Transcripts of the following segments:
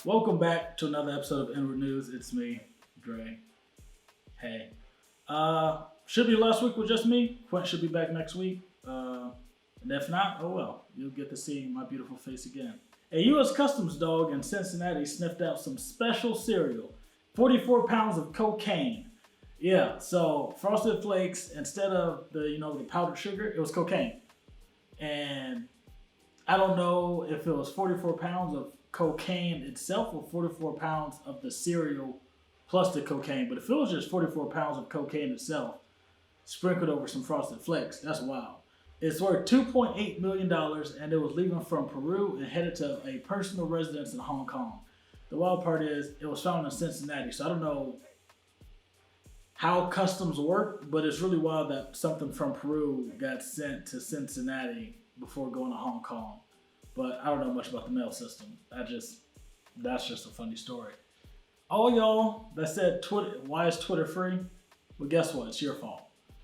Welcome back to another episode of Inward News. It's me, Dre. Hey. Should be last week with just me. Quint should be back next week. And if not, oh well. You'll get to see my beautiful face again. A U.S. Customs dog in Cincinnati sniffed out some special cereal. 44 pounds of cocaine. Yeah, so Frosted Flakes, instead of the powdered sugar, it was cocaine. And I don't know if it was 44 pounds of cocaine itself or 44 pounds of the cereal plus the cocaine. But if it was just 44 pounds of cocaine itself, sprinkled over some Frosted Flakes, that's wild. It's worth $2.8 million, and it was leaving from Peru and headed to a personal residence in Hong Kong. The wild part is it was found in Cincinnati, so I don't know how customs work, but it's really wild that something from Peru got sent to Cincinnati before going to Hong Kong. But I don't know much about the mail system. That's just a funny story. All y'all that said Twitter, why is Twitter free? Well, guess what? It's your fault.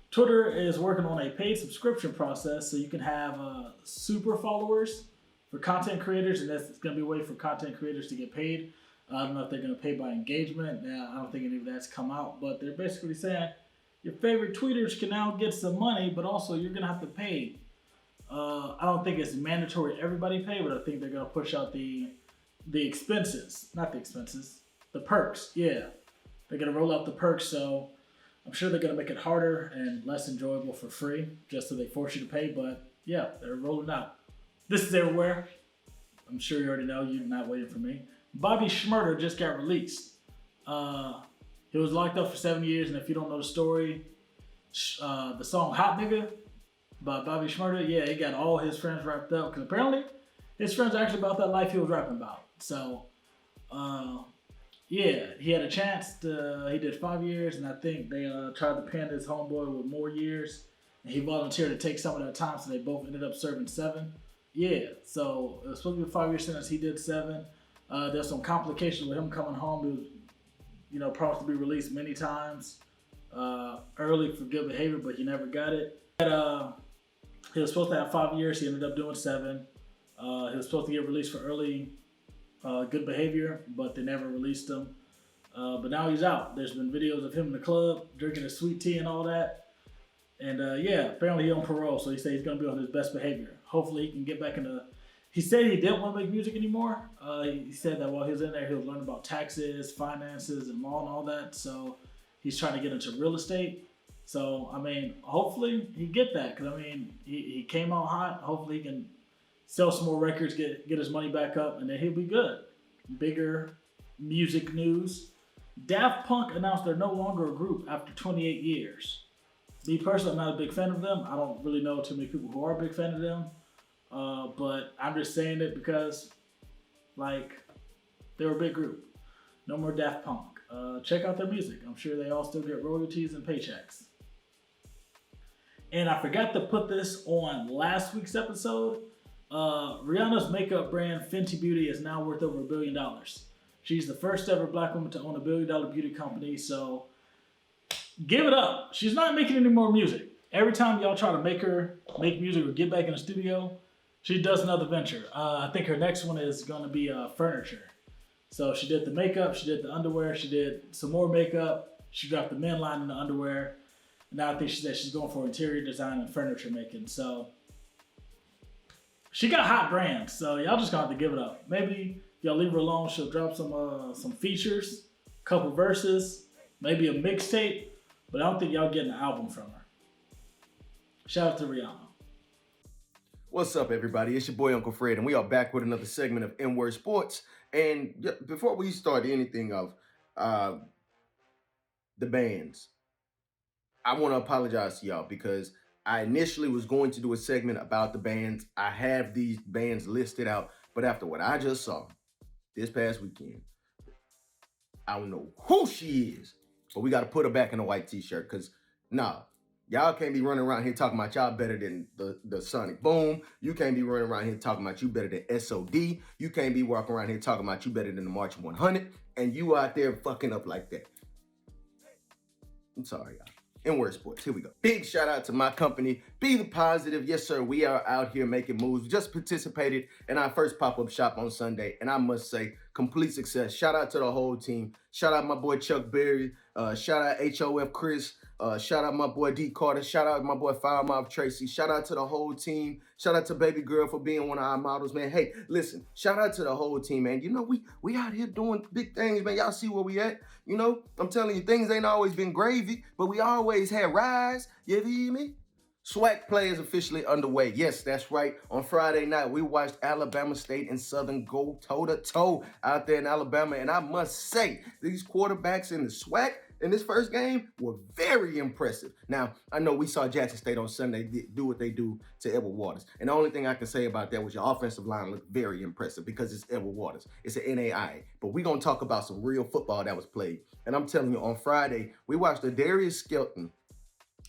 Twitter is working on a paid subscription process so you can have super followers for content creators, and that's going to be a way for content creators to get paid. I don't know if they're going to pay by engagement. I don't think any of that's come out, but they're basically saying your favorite tweeters can now get some money, but also you're going to have to pay. I don't think it's mandatory everybody pay, but I think they're going to push out the expenses. Not the expenses, the perks. Yeah, they're going to roll out the perks, so I'm sure they're going to make it harder and less enjoyable for free, just so they force you to pay, but yeah, they're rolling out. This is everywhere. I'm sure you already know, you're not waiting for me. Bobby Shmurda just got released. He was locked up for 7 years, and if you don't know the story, the song Hot Nigga by Bobby Shmurda, yeah, he got all his friends wrapped up, because apparently his friends are actually about that life he was rapping about. So, yeah, he had a chance he did 5 years, and I think they tried to pin his homeboy with more years, and he volunteered to take some of that time, so they both ended up serving 7. Yeah, so it was supposed to be a 5-year sentence, he did 7. There's some complications with him coming home. He was, promised to be released many times early for good behavior, but he never got it. He was supposed to have 5 years. He ended up doing 7. He was supposed to get released for early good behavior, but they never released him. But now he's out. There's been videos of him in the club drinking his sweet tea and all that. And yeah, apparently he's on parole, so he said he's going to be on his best behavior. Hopefully he can get back into... He said he didn't want to make music anymore. He said that while he was in there, he was learning about taxes, finances, and all that. So he's trying to get into real estate. So, I mean, hopefully he get that. Because, I mean, he came out hot. Hopefully he can sell some more records, get his money back up, and then he'll be good. Bigger music news. Daft Punk announced they're no longer a group after 28 years. Me personally, I'm not a big fan of them. I don't really know too many people who are a big fan of them. But I'm just saying it because, they're a big group. No more Daft Punk. Check out their music. I'm sure they all still get royalties and paychecks. And I forgot to put this on last week's episode. Rihanna's makeup brand Fenty Beauty is now worth over $1 billion. She's the first ever black woman to own a $1 billion beauty company, so give it up. She's not making any more music. Every time y'all try to make her make music or get back in the studio, she does another venture. I think her next one is going to be furniture. So she did the makeup, she did the underwear, she did some more makeup, she dropped the men line in the underwear. And now I think she said she's going for interior design and furniture making. So she got hot brands, so y'all just gonna have to give it up. Maybe y'all leave her alone, she'll drop some features, couple verses, maybe a mixtape, but I don't think y'all getting an album from her. Shout out to Rihanna. What's up, everybody? It's your boy, Uncle Fred, and we are back with another segment of Inword Sports. And before we start anything of the bands, I want to apologize to y'all because I initially was going to do a segment about the bands. I have these bands listed out, but after what I just saw this past weekend, I don't know who she is, but we got to put her back in a white t-shirt because, y'all can't be running around here talking about y'all better than the Sonic Boom. You can't be running around here talking about you better than SOD. You can't be walking around here talking about you better than the March 100. And you out there fucking up like that. I'm sorry, y'all. Inword Sports. Here we go. Big shout out to my company, Be the Positive. Yes, sir. We are out here making moves. We just participated in our first pop-up shop on Sunday, and I must say, complete success. Shout out to the whole team. Shout out my boy Chuck Berry. Shout out HOF Chris. Shout out my boy D Carter. Shout out my boy Firemouth Tracy. Shout out to the whole team. Shout out to Baby Girl for being one of our models, man. Hey, listen, shout out to the whole team, man. You know, we out here doing big things, man. Y'all see where we at? You know, I'm telling you, things ain't always been gravy, but we always had rise. You feel me? SWAC play is officially underway. Yes, that's right. On Friday night, we watched Alabama State and Southern go toe-to-toe out there in Alabama. And I must say, these quarterbacks in the SWAC in this first game were very impressive. Now, I know we saw Jackson State on Sunday do what they do to Edward Waters. And the only thing I can say about that was your offensive line looked very impressive because it's Edward Waters. It's an NAIA. But we're going to talk about some real football that was played. And I'm telling you, on Friday, we watched the Darius Skelton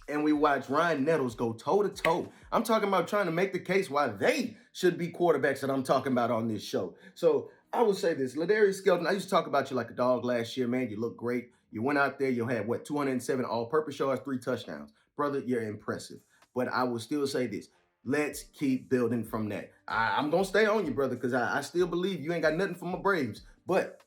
and we watched Ryan Nettles go toe-to-toe. I'm talking about trying to make the case why they should be quarterbacks that I'm talking about on this show. So I will say this, Ladarius Skelton, I used to talk about you like a dog last year, man. You look great. You went out there, you had, 207 all-purpose yards, 3 touchdowns. Brother, you're impressive. But I will still say this. Let's keep building from that. I'm going to stay on you, brother, because I still believe you ain't got nothing for my Braves. But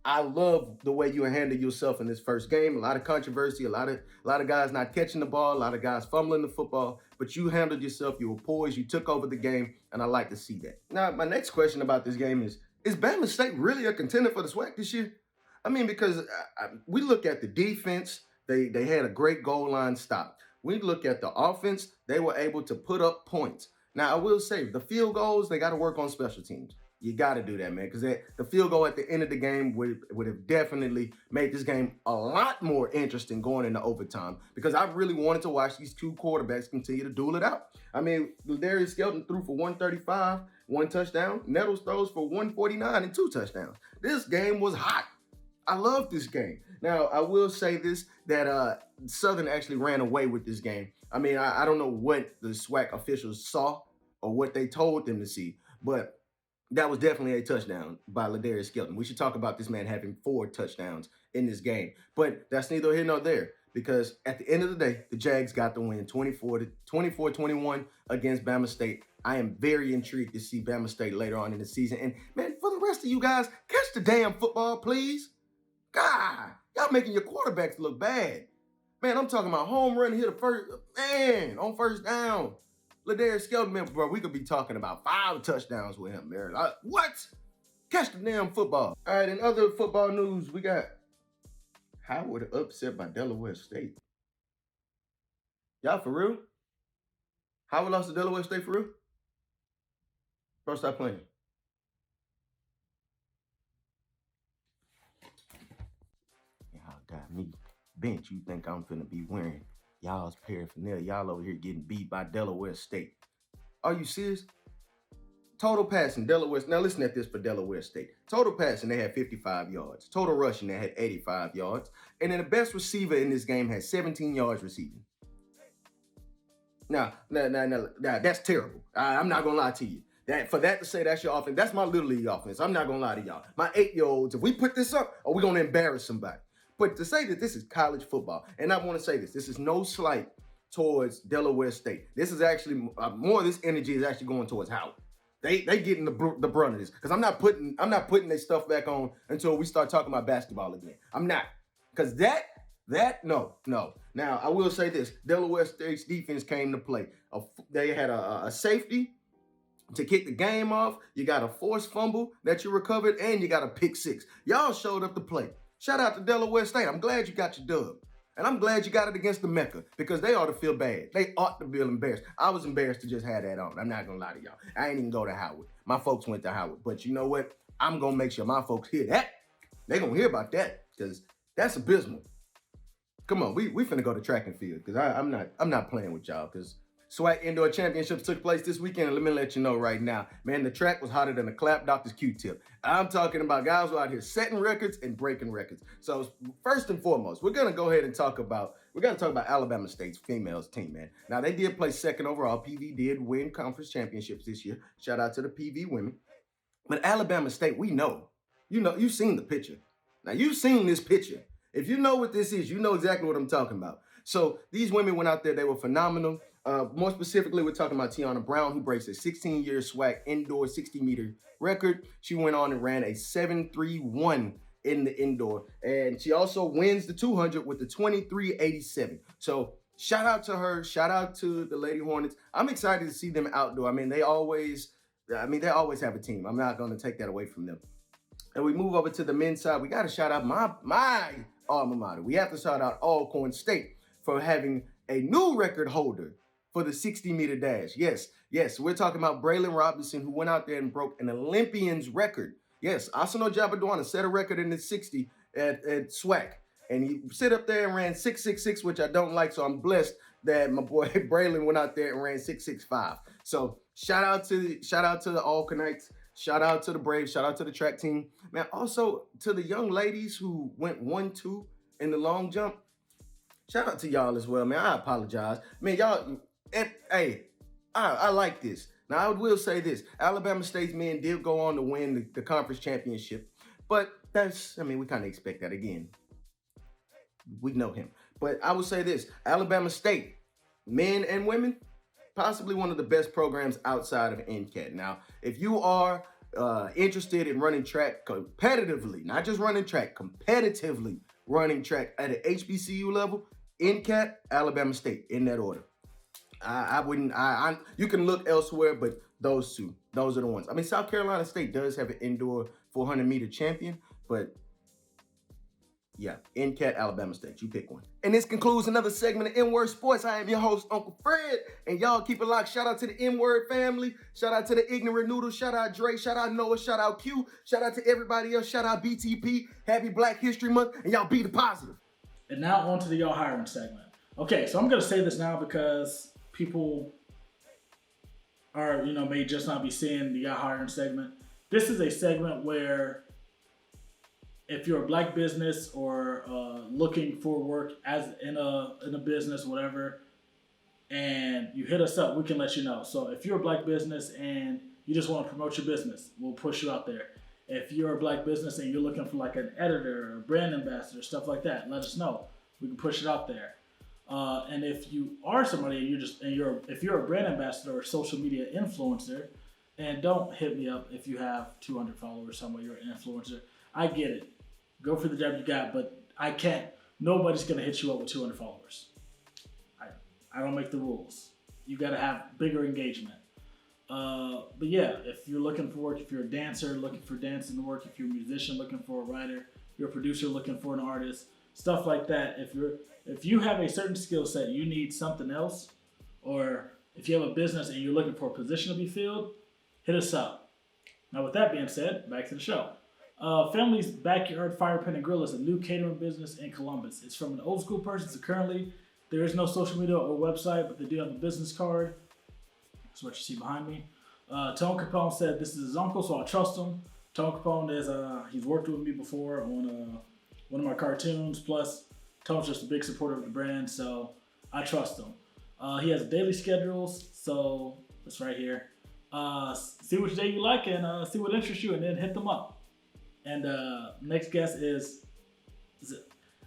I love the way you handled yourself in this first game. A lot of controversy, a lot of guys not catching the ball, a lot of guys fumbling the football. But you handled yourself. You were poised. You took over the game, and I like to see that. Now, my next question about this game is Bama State really a contender for the SWAC this year? I mean, because we look at the defense, they had a great goal line stop. We look at the offense, they were able to put up points. Now, I will say, the field goals, they got to work on special teams. You got to do that, man, because the field goal at the end of the game would have definitely made this game a lot more interesting going into overtime, because I really wanted to watch these two quarterbacks continue to duel it out. I mean, Darius Skelton threw for 135, 1 touchdown. Nettles throws for 149 and 2 touchdowns. This game was hot. I love this game. Now, I will say this, that Southern actually ran away with this game. I mean, I don't know what the SWAC officials saw or what they told them to see, but that was definitely a touchdown by Ladarius Skelton. We should talk about this man having 4 touchdowns in this game. But that's neither here nor there, because at the end of the day, the Jags got the win 24-21 against Bama State. I am very intrigued to see Bama State later on in the season. And, man, for the rest of you guys, catch the damn football, please. God, y'all making your quarterbacks look bad. Man, I'm talking about home run hit on first down. Ladarius Skelton, man, bro, we could be talking about 5 touchdowns with him, man. What? Catch the damn football. All right, in other football news, we got Howard upset by Delaware State. Y'all for real? Howard lost to Delaware State for real? Bro, stop playing. Y'all got me bench. You think I'm finna be wearing y'all's paraphernalia? Y'all over here getting beat by Delaware State. Are you serious? Total passing, Delaware. Now listen at this for Delaware State. Total passing, they had 55 yards. Total rushing, they had 85 yards. And then the best receiver in this game had 17 yards receiving. Now, that's terrible. I'm not gonna lie to you. For that to say that's your offense, that's my Little League offense. I'm not gonna lie to y'all. My 8-year-olds, if we put this up, are we gonna embarrass somebody? But to say that this is college football, and I want to say this is no slight towards Delaware State. This is actually, more of this energy is actually going towards Howard. They getting the brunt of this, because I'm not putting their stuff back on until we start talking about basketball again. I'm not, because no. Now, I will say this, Delaware State's defense came to play. They had a safety to kick the game off. You got a forced fumble that you recovered, and you got a pick 6. Y'all showed up to play. Shout out to Delaware State. I'm glad you got your dub. And I'm glad you got it against the Mecca, because they ought to feel bad. They ought to feel embarrassed. I was embarrassed to just have that on. I'm not going to lie to y'all. I ain't even go to Howard. My folks went to Howard. But you know what? I'm going to make sure my folks hear that. They're going to hear about that, because that's abysmal. Come on, we finna go to track and field, because I'm not playing with y'all, because SWAC Indoor Championships took place this weekend, and let me let you know right now, man, the track was hotter than a clap doctor's Q-tip. I'm talking about guys who are out here setting records and breaking records. So first and foremost, we're gonna go ahead and talk about Alabama State's females team, man. Now they did play second overall. PV did win conference championships this year. Shout out to the PV women. But Alabama State, we know. You've seen the picture. Now you've seen this picture. If you know what this is, you know exactly what I'm talking about. So these women went out there, they were phenomenal. More specifically, we're talking about Tiana Brown, who breaks a 16-year SWAC indoor 60-meter record. She went on and ran a 7.31 in the indoor, and she also wins the 200 with the 23.87. So shout out to her. Shout out to the Lady Hornets. I'm excited to see them outdoor. I mean, they always have a team. I'm not going to take that away from them. And we move over to the men's side. We got to shout out my alma mater. We have to shout out Alcorn State for having a new record holder for the 60-meter dash. Yes, we're talking about Braylon Robinson, who went out there and broke an Olympian's record. Yes, Asano Jabadwana set a record in the 60 at SWAC. And he sit up there and ran 6.66, which I don't like, so I'm blessed that my boy Braylon went out there and ran 6.65. So shout out to the Alcornites, shout out to the Braves, shout out to the track team. Man, also to the young ladies who went 1-2 in the long jump. Shout out to y'all as well, man. I apologize. Man, y'all, hey, I like this. Now, I will say this. Alabama State's men did go on to win the conference championship. But we kind of expect that again. We know him. But I would say this. Alabama State, men and women, possibly one of the best programs outside of NCAT. Now, if you are interested in running track competitively, not just running track, competitively running track at an HBCU level, NCAT, Alabama State, in that order. You can look elsewhere, but those are the ones. I mean, South Carolina State does have an indoor 400-meter champion, but yeah, NCAT, Alabama State, you pick one. And this concludes another segment of Inword Sports. I am your host, Uncle Fred, and y'all keep it locked. Shout out to the Inword family. Shout out to the Ignorant Noodle. Shout out Dre. Shout out Noah. Shout out Q. Shout out to everybody else. Shout out BTP. Happy Black History Month, and y'all be the positive. And now on to the y'all hiring segment. Okay, so I'm going to say this now because people are, may just not be seeing the y'all hiring segment. This is a segment where if you're a black business or looking for work as in a business, whatever, and you hit us up, we can let you know. So if you're a black business and you just want to promote your business, we'll push you out there. If you're a black business and you're looking for like an editor or a brand ambassador, stuff like that, let us know. We can push it out there. And if you are somebody and if you're a brand ambassador or social media influencer, and don't hit me up if you have 200 followers somewhere, you're an influencer. I get it. Go for the job you got, but I can't. Nobody's going to hit you up with 200 followers. I don't make the rules. You got to have bigger engagement. But yeah, if you're looking for work, if you're a dancer looking for dancing work, if you're a musician looking for a writer, you're a producer looking for an artist, stuff like that. If you have a certain skill set, you need something else, or if you have a business and you're looking for a position to be filled, hit us up. Now, with that being said, back to the show. Family's Backyard Fire Pit and Grill is a new catering business in Columbus. It's from an old school person, so currently there is no social media or website, but they do have a business card. That's what you see behind me. Tone Capone said this is his uncle, so I trust him. Tone Capone is he's worked with me before on one of my cartoons. Plus, Tone's just a big supporter of the brand, so I trust him. He has daily schedules, so it's right here. See which day you like and see what interests you, and then hit them up. And next guest is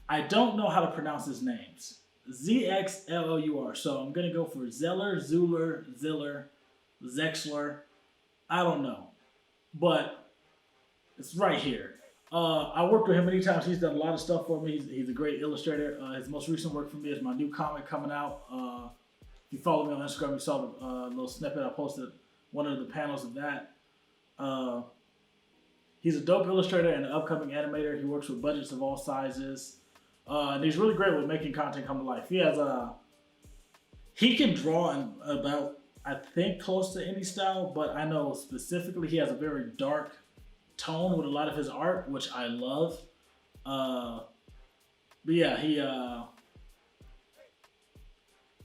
I don't know how to pronounce his names. ZXLLUR. So I'm gonna go for Zeller, Ziller, Zexler. I don't know, but it's right here. I worked with him many times. He's done a lot of stuff for me. He's a great illustrator. His most recent work for me is my new comic coming out. If you follow me on Instagram, you saw the little snippet I posted, one of the panels of that. He's a dope illustrator and an upcoming animator. He works with budgets of all sizes. And he's really great with making content come to life. He can draw in about, I think, close to any style, but I know specifically he has a very dark tone with a lot of his art, which I love. But yeah,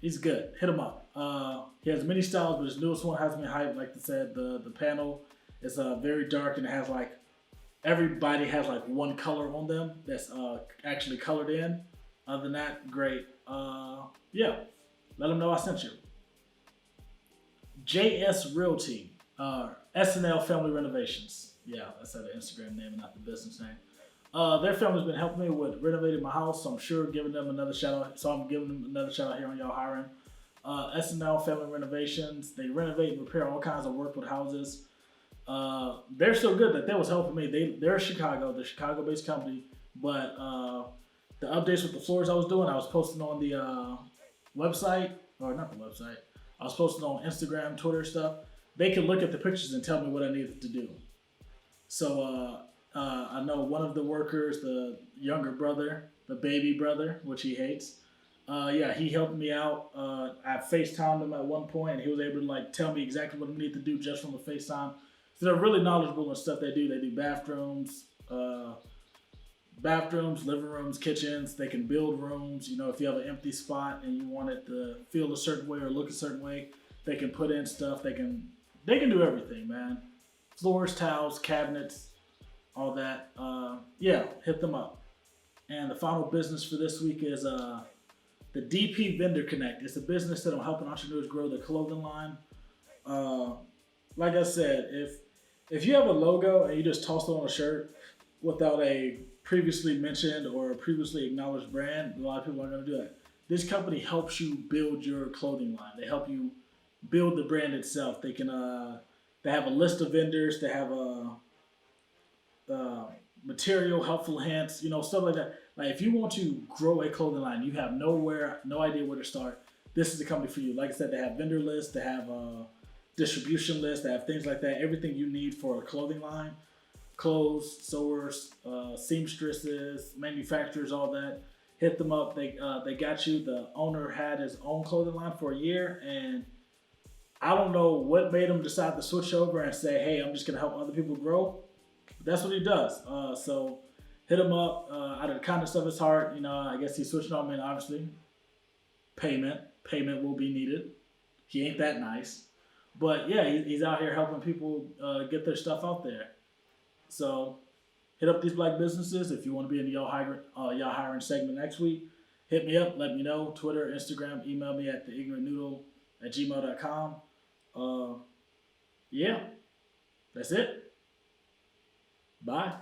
he's good. Hit him up. He has many styles, but his newest one has me hyped. Like I said, the panel is very dark and it has like, everybody has like one color on them that's actually colored in. Other than that, great. Yeah, let them know I sent you. JS Realty, SNL Family Renovations. Yeah, that's the Instagram name and not the business name. Their family's been helping me with renovating my house, so I'm sure giving them another shout out. So I'm giving them another shout out here on Y'all Hiring. SNL Family Renovations. They renovate and repair all kinds of work with houses. They're so good that they was helping me. They're Chicago, they're Chicago-based company, but the updates with the floors I was doing, I was posting on the website, or not the website. I was posting on Instagram, Twitter stuff. They could look at the pictures and tell me what I needed to do. So I know one of the workers, the younger brother, the baby brother, which he hates. He helped me out. I FaceTimed him at one point, and he was able to like tell me exactly what I need to do just from the FaceTime. So they're really knowledgeable in stuff they do. They do bathrooms, living rooms, kitchens. They can build rooms. You know, if you have an empty spot and you want it to feel a certain way or look a certain way, they can put in stuff. They can do everything, man. Floors, towels, cabinets, all that. Hit them up. And the final business for this week is the DP Vendor Connect. It's a business that will help entrepreneurs grow their clothing line. Like I said, if you have a logo and you just toss it on a shirt without a previously mentioned or previously acknowledged brand, a lot of people aren't going to do that. This company helps you build your clothing line. They help you build the brand itself. They can they have a list of vendors. They have a material, helpful hints, stuff like that. Like if you want to grow a clothing line, you have no idea where to start. This is the company for you. Like I said, they have vendor lists. They have distribution lists. They have things like that. Everything you need for a clothing line. Clothes, sewers, seamstresses, manufacturers, all that. Hit them up. They got you. The owner had his own clothing line for a year, and I don't know what made him decide to switch over and say, hey, I'm just going to help other people grow. But that's what he does. So hit him up out of the kindness of his heart. I guess he's switching on me, and obviously payment will be needed. He ain't that nice. But yeah, he's out here helping people get their stuff out there. So hit up these black businesses. If you want to be in the Y'all Hiring segment next week, hit me up. Let me know. Twitter, Instagram, email me at theignorantnoodle@gmail.com. That's it. Bye.